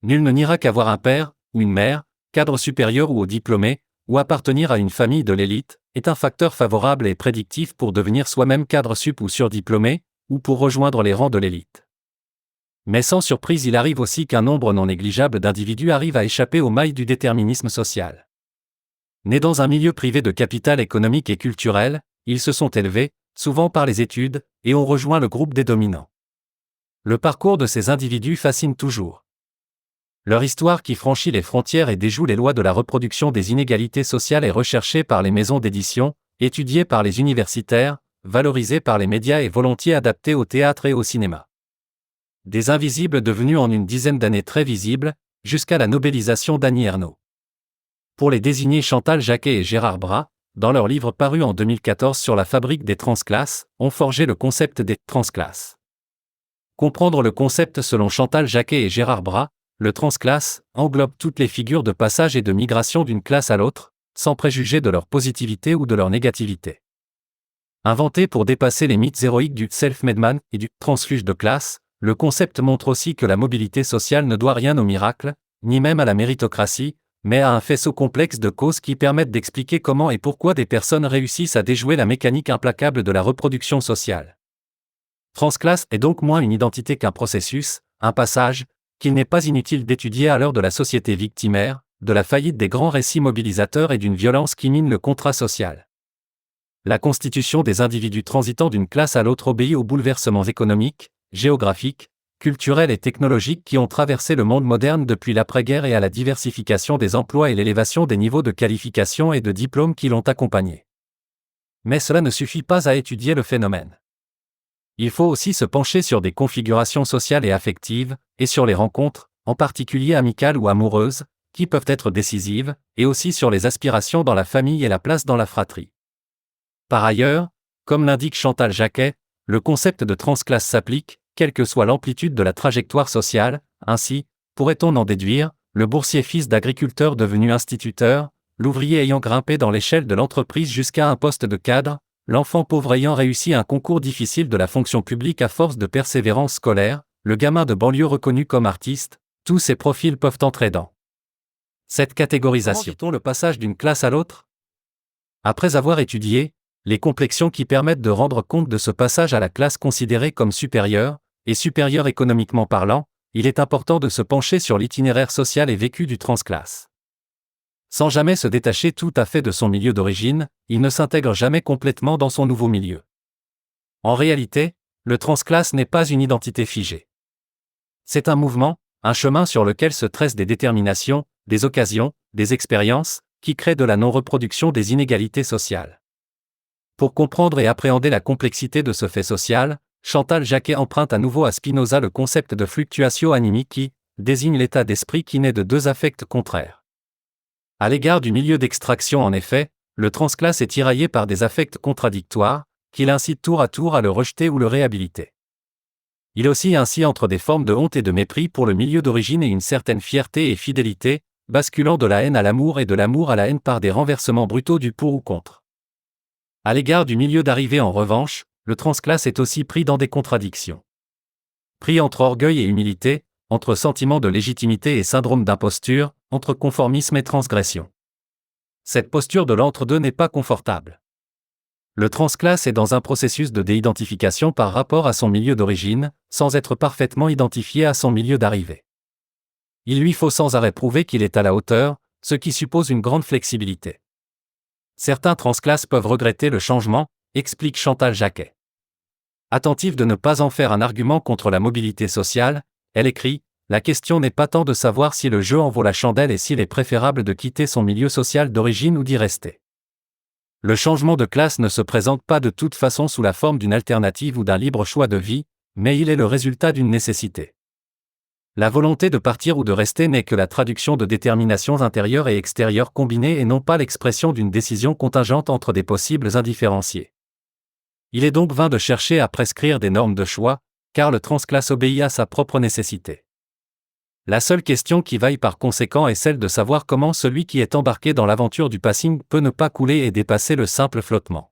Nul ne niera qu'avoir un père, ou une mère, cadre supérieur ou diplômé, ou appartenir à une famille de l'élite, est un facteur favorable et prédictif pour devenir soi-même cadre sup ou surdiplômé, ou pour rejoindre les rangs de l'élite. Mais sans surprise, il arrive aussi qu'un nombre non négligeable d'individus arrivent à échapper aux mailles du déterminisme social. Nés dans un milieu privé de capital économique et culturel, ils se sont élevés, souvent par les études, et ont rejoint le groupe des dominants. Le parcours de ces individus fascine toujours. Leur histoire qui franchit les frontières et déjoue les lois de la reproduction des inégalités sociales est recherchée par les maisons d'édition, étudiée par les universitaires, valorisée par les médias et volontiers adaptée au théâtre et au cinéma. Des invisibles devenus en une dizaine d'années très visibles, jusqu'à la nobélisation d'Annie Ernaux. Pour les désigner Chantal Jacquet et Gérard Bras, dans leur livre paru en 2014 sur la fabrique des transclasses, ont forgé le concept des transclasses. Comprendre le concept selon Chantal Jacquet et Gérard Bras, le transclasse englobe toutes les figures de passage et de migration d'une classe à l'autre, sans préjuger de leur positivité ou de leur négativité. Inventé pour dépasser les mythes héroïques du self-made man et du transfuge de classe, le concept montre aussi que la mobilité sociale ne doit rien au miracle, ni même à la méritocratie, mais à un faisceau complexe de causes qui permettent d'expliquer comment et pourquoi des personnes réussissent à déjouer la mécanique implacable de la reproduction sociale. Transclasse est donc moins une identité qu'un processus, un passage, qu'il n'est pas inutile d'étudier à l'heure de la société victimaire, de la faillite des grands récits mobilisateurs et d'une violence qui mine le contrat social. La constitution des individus transitant d'une classe à l'autre obéit aux bouleversements économiques, géographiques, culturels et technologiques qui ont traversé le monde moderne depuis l'après-guerre et à la diversification des emplois et l'élévation des niveaux de qualification et de diplômes qui l'ont accompagné. Mais cela ne suffit pas à étudier le phénomène. Il faut aussi se pencher sur des configurations sociales et affectives, et sur les rencontres, en particulier amicales ou amoureuses, qui peuvent être décisives, et aussi sur les aspirations dans la famille et la place dans la fratrie. Par ailleurs, comme l'indique Chantal Jacquet, le concept de transclasse s'applique, quelle que soit l'amplitude de la trajectoire sociale. Ainsi, pourrait-on en déduire, le boursier fils d'agriculteur devenu instituteur, l'ouvrier ayant grimpé dans l'échelle de l'entreprise jusqu'à un poste de cadre, l'enfant pauvre ayant réussi un concours difficile de la fonction publique à force de persévérance scolaire, le gamin de banlieue reconnu comme artiste, tous ces profils peuvent entrer dans cette catégorisation. Comment fait-on le passage d'une classe à l'autre ? Après avoir étudié les complexions qui permettent de rendre compte de ce passage à la classe considérée comme supérieure, et supérieure économiquement parlant, il est important de se pencher sur l'itinéraire social et vécu du transclasse. Sans jamais se détacher tout à fait de son milieu d'origine, il ne s'intègre jamais complètement dans son nouveau milieu. En réalité, le transclasse n'est pas une identité figée. C'est un mouvement, un chemin sur lequel se tressent des déterminations, des occasions, des expériences, qui créent de la non-reproduction des inégalités sociales. Pour comprendre et appréhender la complexité de ce fait social, Chantal Jacquet emprunte à nouveau à Spinoza le concept de fluctuatio animi qui désigne l'état d'esprit qui naît de deux affects contraires. À l'égard du milieu d'extraction en effet, le transclasse est tiraillé par des affects contradictoires, qui l'incitent tour à tour à le rejeter ou le réhabiliter. Il oscille ainsi entre des formes de honte et de mépris pour le milieu d'origine et une certaine fierté et fidélité, basculant de la haine à l'amour et de l'amour à la haine par des renversements brutaux du pour ou contre. À l'égard du milieu d'arrivée en revanche, le transclasse est aussi pris dans des contradictions. Pris entre orgueil et humilité, entre sentiment de légitimité et syndrome d'imposture, entre conformisme et transgression. Cette posture de l'entre-deux n'est pas confortable. Le transclasse est dans un processus de déidentification par rapport à son milieu d'origine, sans être parfaitement identifié à son milieu d'arrivée. Il lui faut sans arrêt prouver qu'il est à la hauteur, ce qui suppose une grande flexibilité. Certains transclasses peuvent regretter le changement, explique Chantal Jacquet. Attentive de ne pas en faire un argument contre la mobilité sociale, elle écrit « La question n'est pas tant de savoir si le jeu en vaut la chandelle et s'il est préférable de quitter son milieu social d'origine ou d'y rester. Le changement de classe ne se présente pas de toute façon sous la forme d'une alternative ou d'un libre choix de vie, mais il est le résultat d'une nécessité. La volonté de partir ou de rester n'est que la traduction de déterminations intérieures et extérieures combinées et non pas l'expression d'une décision contingente entre des possibles indifférenciés. Il est donc vain de chercher à prescrire des normes de choix, car le transclasse obéit à sa propre nécessité. La seule question qui vaille par conséquent est celle de savoir comment celui qui est embarqué dans l'aventure du passing peut ne pas couler et dépasser le simple flottement.